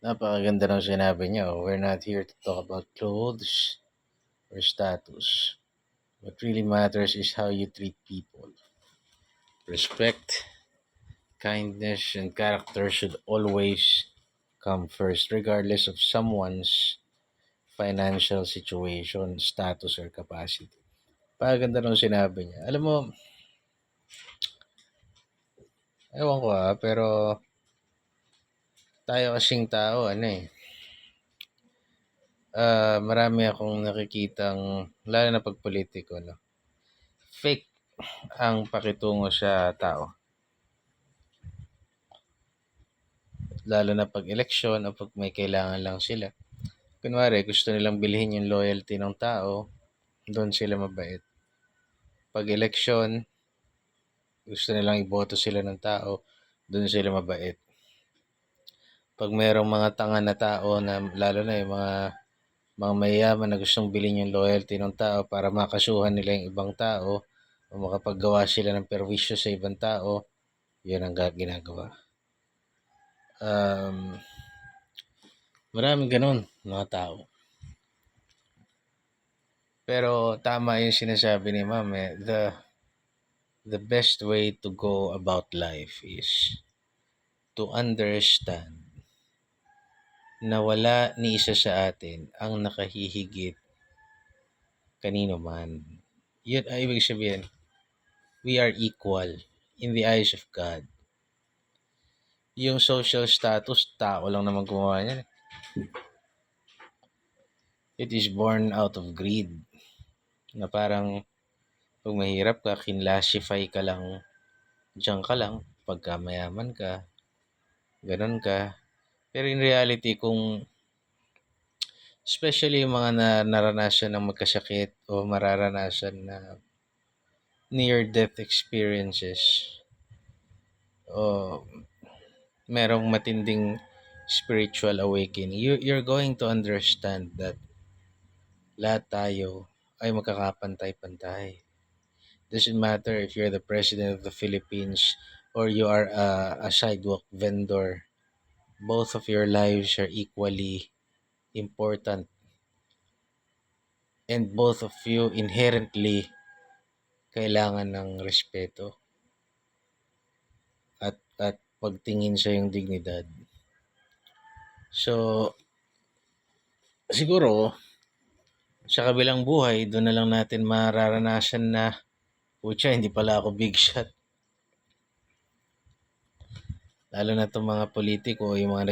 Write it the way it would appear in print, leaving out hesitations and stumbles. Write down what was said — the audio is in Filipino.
Napakaganda ng sinabi niya. We're not here to talk about clothes or status. What really matters is how you treat people. Respect, kindness, and character should always come first, regardless of someone's financial situation, status, or capacity. Napakaganda ng sinabi niya. Alam mo, ewan ko pero tayo kasing tao, marami akong nakikitang, lalo na pag politiko, no? Fake ang pakitungo sa tao. Lalo na pag eleksyon o pag may kailangan lang sila. Kunwari, gusto nilang bilhin yung loyalty ng tao, doon sila mabait. Pag eleksyon, gusto nilang iboto sila ng tao, doon sila mabait. Pag mayroong mga tanga na tao na lalo na yung mga mayayaman na gustong bilhin yung loyalty ng tao para makasuhan nila yung ibang tao o makapaggawa sila ng perwisyo sa ibang tao, yun ang ginagawa. Maraming ganun mga tao. Pero tama yung sinasabi ni Ma'am, the best way to go about life is to understand na wala ni isa sa atin ang nakahihigit kanino man. Yun ay ibig sabihin, we are equal in the eyes of God. Yung social status, tao lang naman gumawa niyan. It is born out of greed. Na parang pag mahirap ka, kinlasify ka lang, diyan ka lang, pagka mayaman ka, ganun ka. Pero in reality, kung especially yung mga naranasan ng magkasakit o mararanasan na near-death experiences o merong matinding spiritual awakening, you're going to understand that lahat tayo ay magkakapantay-pantay. Doesn't matter if you're the President of the Philippines or you are a sidewalk vendor. Both of your lives are equally important. And both of you inherently kailangan ng respeto at pagtingin sa iyong dignidad. So, siguro, sa kabilang buhay, doon na lang natin mararanasan na, putya, hindi pala ako big shot. Lalo na itong mga politiko, yung mga